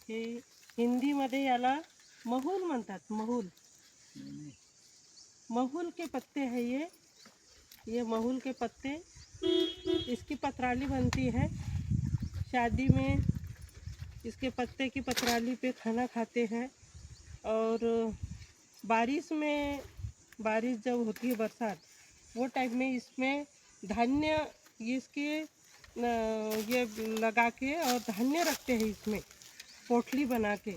हे हिंदीमध्ये याला महूल म्हणतात। महूल, महूल के पत्ते हैं ये महूल के पत्ते। इसकी पतराली बनती है शादी में, इसके पत्ते की पतराली पे खाना खाते हैं। और बारिश में, बारिश जब होती है बरसात, वो टाइम में इसमें धान्य इसके ये लगा के और धान्य रखते हैं इसमें, पोटली बना के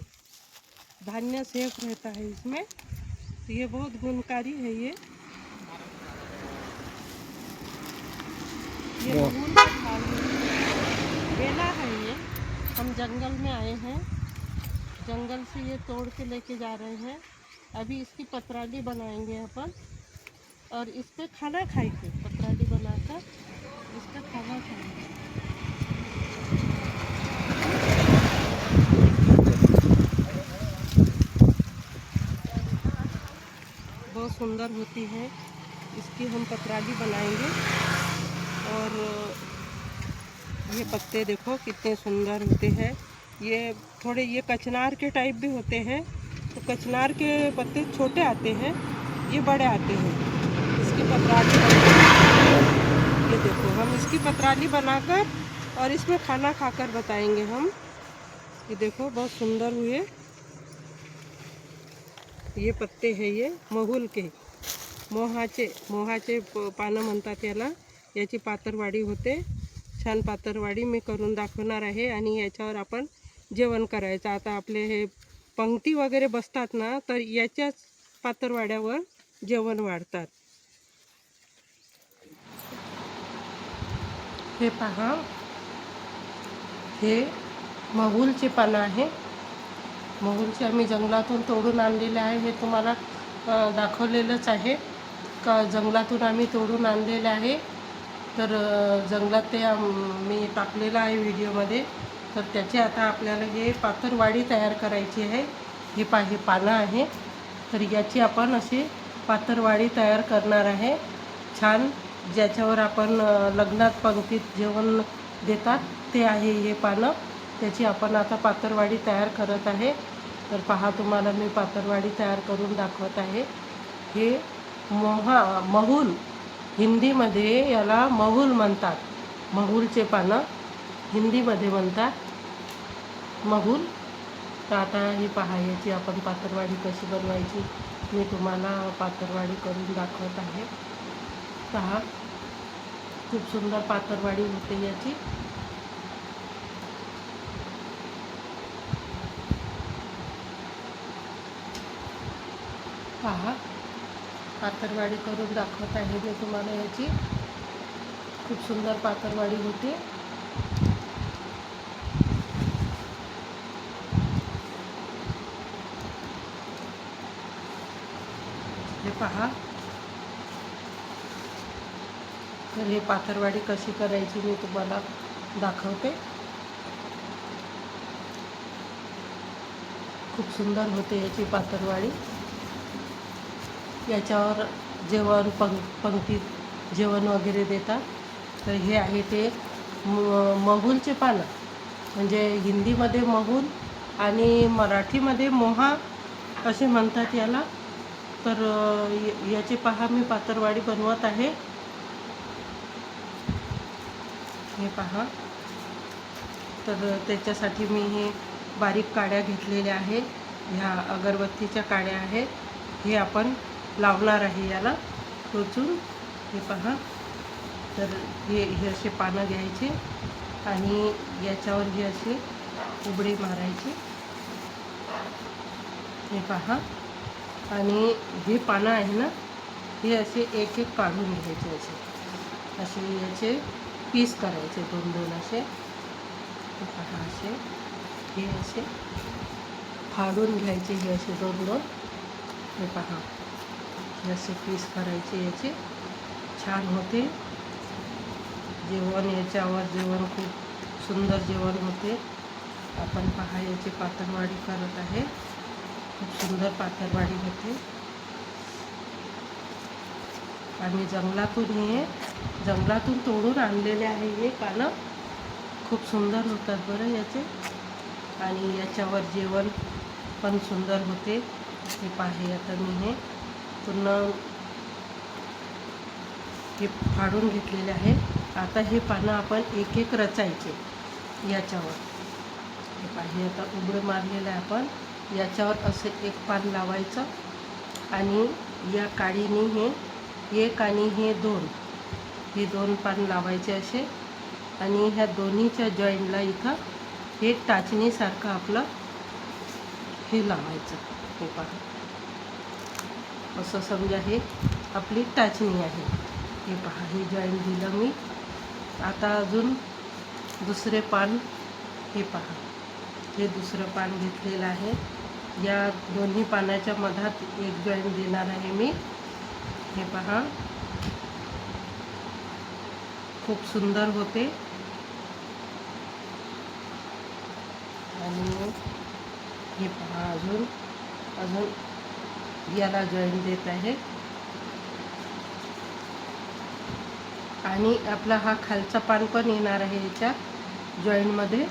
धान्य सेफ रहता है इसमें। तो ये बहुत गुणकारी है ये महूल का झाड़ बेला है ये। हम जंगल में आए हैं, जंगल से ये तोड़ के लेके जा रहे हैं। अभी इसकी पतराली बनाएंगे अपन और इस पे खाना खाएंगे। पतराली बनाकर इसका खाना खाएंगे। बहुत सुंदर होती है, इसकी हम पतराली बनाएंगे। और ये पत्ते देखो कितने सुंदर होते हैं। ये थोड़े ये कचनार के टाइप भी होते हैं। तो कचनार के पत्ते छोटे आते हैं, ये बड़े आते हैं। इसकी पतराली ये देखो, हम इसकी पतराली बनाकर और इसमें खाना खाकर बताएंगे हम। ये देखो बहुत सुंदर हुए ये पत्ते हैं, ये महूल के, मोहाचे पानं म्हणतात याला। याची पातरवाडी होते, छान पातरवाडी मी करून दाखवणार आहे। आणि याच्यावर आपण जेवण करायचं। आता आपले हे पंक्ती वगैरे बसतात ना, तर याच्याच पातरवाड्यावर जेवण वाढतात। हे पहा, हे महूलचे पानं आहे। महूलचे आम्ही जंगलातून तोडून आणलेले आहे। हे तुम्हाला दाखवलेलंच आहे का जंगलातून आम्ही तोडून आणलेले आहे। तर जंगलात ते मी टाकलेलं आहे व्हिडिओमध्ये। तर त्याची आता आपल्याला हे पातरवाडी तयार करायची आहे। हे पानं आहे, तर याची आपण अशी पातरवाडी तयार करणार आहे छान, ज्याच्यावर आपण लग्नात पंक्तीत जेवण देतात ते आहे हे पानं। त्याची आपण आता पातरवाडी तयार करत आहे। तर पहा, तुम्हाला मी पातरवाडी तयार करून दाखवत आहे। हे महूल, हिंदीमध्ये याला महूल म्हणतात। महूलचे पानं हिंदीमध्ये म्हणतात महूल। तर आता हे पहा, याची आपण पातरवाडी कशी बनवायची मी तुम्हाला पातरवाडी करून दाखवत आहे। पहा, खूप सुंदर पातरवाडी होते याची। पहा, पातरवाडी करून दाखवत आहे मी तुम्हाला याची। खूप सुंदर पातरवाडी होते। हे पहा, तर हे पातरवाडी कशी करायची मी तुम्हाला दाखवते। खूप सुंदर होते याची पातरवाडी। याच्यावर जेवण पंक्तीत जेवण वगैरे देतात। तर हे आहे ते महूलचे पानं, म्हणजे हिंदीमध्ये महूल आणि मराठीमध्ये मोहा असे म्हणतात याला। तर याचे पहा, मी पातरवाडी बनवत आहे। हे पहा, तर त्याच्यासाठी मी हे बारीक काड्या घेतलेल्या आहे। ह्या अगरबत्तीच्या काड्या आहेत। हे आपण लावणार आहे याला टोचून। हे पहा, तर हे असे पानं घ्यायचे आणि याच्यावर हे असे उबडे मारायचे। हे पहा, आणि हे पानं आहे ना, हे असे एक एक काढून घ्यायचे। असे याचे पीस करायचे, दोन दोन असे। हे पहा, असे हे असे फाडून घ्यायचे, हे असे दोन दोन। हे पहा, हे असे पीस करायचे याचे। छान होते जेवण, याच्यावर जेवण खूप सुंदर जेवण होते। आपण पहा, याची पातरवाडी करत आहे। खूप सुंदर पातरवाडी होते। आम्ही जंगलातून तोडून आणलेले आहे हे पानं। खूप सुंदर होतात बरं याचे। आणि याच्यावर जेवण पण सुंदर होते. हे पाहे आता मी हे पूर्ण हे फाडून घेतलेले आहे. आता हे पानं आपण एक एक रचायचे याच्यावर. हे पाहे आता उघडं मारलेलं आहे. आपण याच्यावर असे एक पान लावायचं आणि या काडीने हे एक आणि हे दोन पान लावायचे असे आणि ह्या दोन्हीच्या जॉईंटला इथं हे टाचणीसारखं आपलं हे लावायचं. हे पहा, असं समजा हे आपली टाचणी आहे. हे पहा, हे जॉईंट दिलं मी. आता अजून दुसरे पान, हे पहा, हे दुसरं पान घेतलेलं आहे. या दोन्ही पानाच्या मधात एक जॉईंट देणार आहे मी. हे पहा, खूप सुंदर होते. आणि हे पहा, अजून याला जॉईंट देत आहे. आणि आपला हा खालचा पान पण येणार आहे याच्या जॉईंटमध्ये.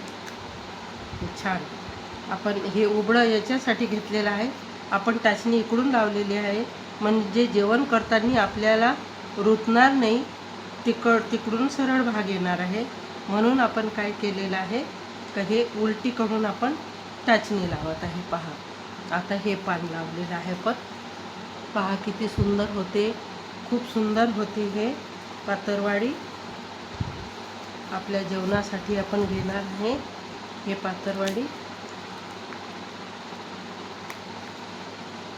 छान. आपण हे उघडं याच्यासाठी घेतलेलं आहे. आपण टाचणी इकडून लावलेली आहे म्हणजे जेवण करताना आपल्याला रुतणार नाही. तिकडून सरळ भाग येणार आहे. म्हणून आपण काय केलेलं आहे का हे उलटी करून आपण टाचणी लावत आहे. पहा, आता हे पान लावलेलं आहे. पण पहा किती सुंदर होते. खूप सुंदर होते हे पातरवडी. आपल्या जेवणासाठी आपण घेणार आहे हे पातरवडी.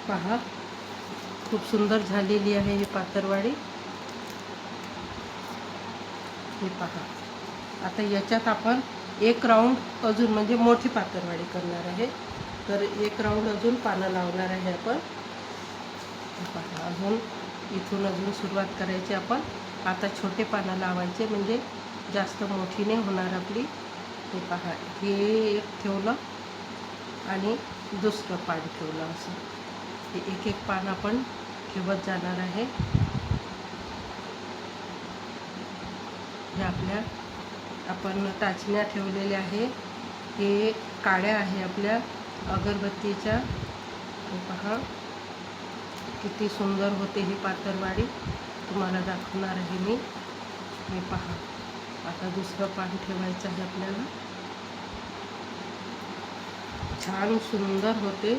पहा, खूप सुंदर झालेली आहे ही पातरवडी. हे पहा, आता याच्यात आपण एक राऊंड अजून म्हणजे मोठी पातरवडी करणार आहे. तर एक राऊंड अजून पानं लावणार आहे आपण. पहा, इथून अजून सुरुवात करायची आपण. आता छोटे पानं लावायचे म्हणजे जास्त मोठी नाही होणार आपली. हे पहा, हे एक ठेवलं आणि दुसरं पान ठेवलं. असं हे एक एक पान आपण ठेवत जाणार आहे. हे आपल्या आपण टाचण्या ठेवलेल्या आहे. हे काड्या आहे आपल्या अगरबत्तीच्या. हे पहा, किती सुंदर होते ही पातरवडी. तुम्हाला दाखवणार आहे मी. हे पहा, आता दुसरं पान ठेवायचं आहे आपल्याला. छान सुंदर होते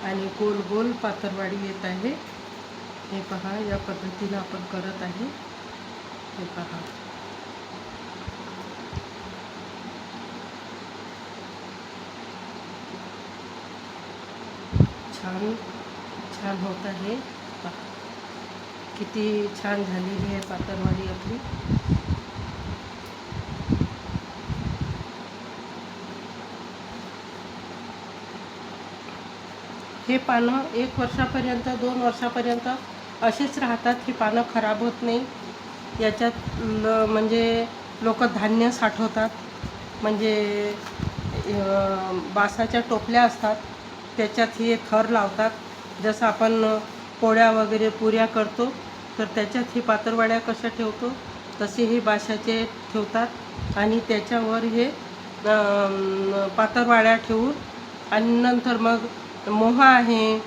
आणि गोल गोल पातरवडी येत आहे. हे पहा, या पद्धतीनं आपण करत आहे. हे पहा, छान छान होत आहे. पहा, किती छान झालेली आहे पातरवडी आपली. हे पानं 1 वर्षापर्यंत 2 वर्षापर्यंत असेच राहतात. ही पानं खराब होत नाही. याच्यात म्हणजे लोक धान्य साठवतात. म्हणजे बासाच्या टोपल्या असतात त्याच्यात हे थर लावतात. जसं आपण पोळ्या वगैरे पुऱ्या करतो तर त्याच्यात ही पातरवड्या कशा ठेवतो तसे हे बाशाचे ठेवतात. आणि त्याच्यावर हे पातरवड्या ठेवून आणि नंतर मग मोहा आहे,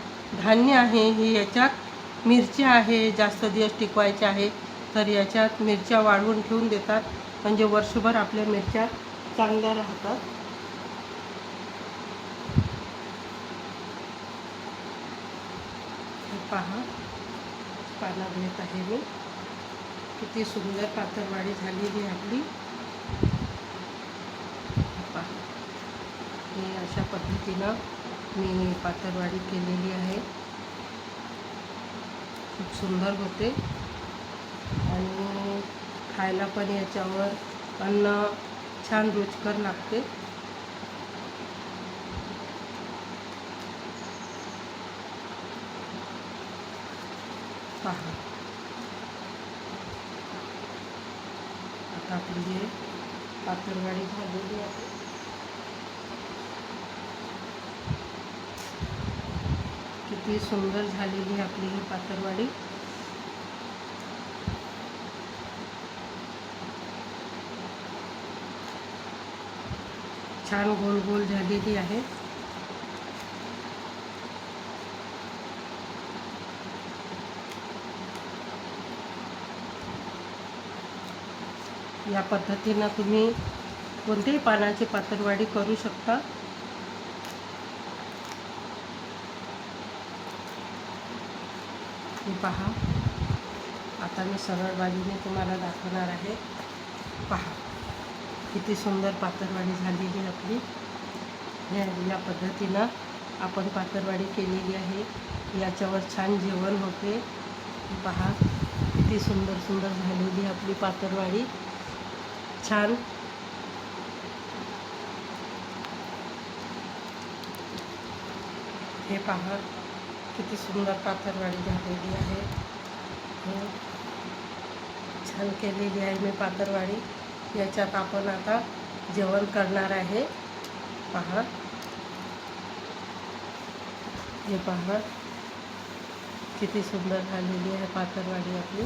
धान्य आहे, हे याच्यात मिरच्या आहे, जास्त दिवस टिकवायच्या आहे तर याच्यात मिरच्या वाळवून ठेवून देतात. म्हणजे वर्षभर आपल्या मिरच्या चांगल्या राहतात. पहा, पानं घेत आहे मी. किती सुंदर पातरवडी झालेली आपली. पहा, हे अशा पद्धतीनं मी पातरवडी केलेली आहे. खूप सुंदर होते आणि खायला पण याच्यावर अन्न छान रुचकर लागते. पहा, आता आपली हे पातरवडी झालेली आहे. किती सुंदर झालेली आपली ही पातरवडी. छान गोल गोल झालेली आहे. या पद्धतीनं तुम्ही कोणत्याही पानाची पातळवाडी करू शकता. हे पहा, आता मी सरळ बाजूने तुम्हाला दाखवणार आहे. पहा किती सुंदर पातळवाडी झालेली आपली. या पद्धतीनं आपण पातळवाडी केलेली आहे. याच्यावर छान जेवण होते. पहा किती सुंदर सुंदर झालेली आपली पातळवाडी. छान हे पहा किती सुंदर पातळवाडी झालेली आहे. छान केलेली आहे मी पातळवाडी. याच्यात आपण आता जेवण करणार आहे. पहा हे पहा किती सुंदर झालेली आहे पातळवाडी आपली.